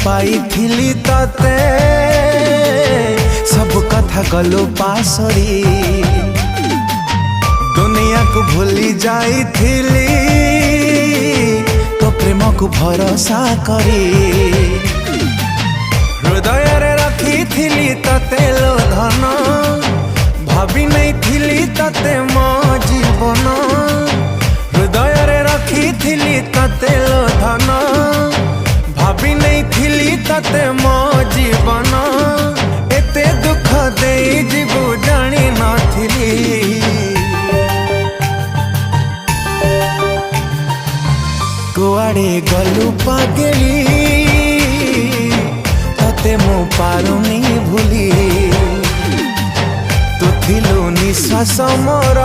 पाई थिली तते सब कथा कलु पासरी दुनिया को भूली जाई थिली तो प्रेम को भरोसा करी हृदय रे रखी थिली तते लो धन भाभी नहीं थिली तते मो जीवन हृदय रे रखी थिली तते लो धन भाभी नहीं थिली तते मो जीवन एते दुख दे जीवु जानी नथिली कुआड़े गलु पागली तते मु पारुनी भूली तू थिलु निश्वास मोर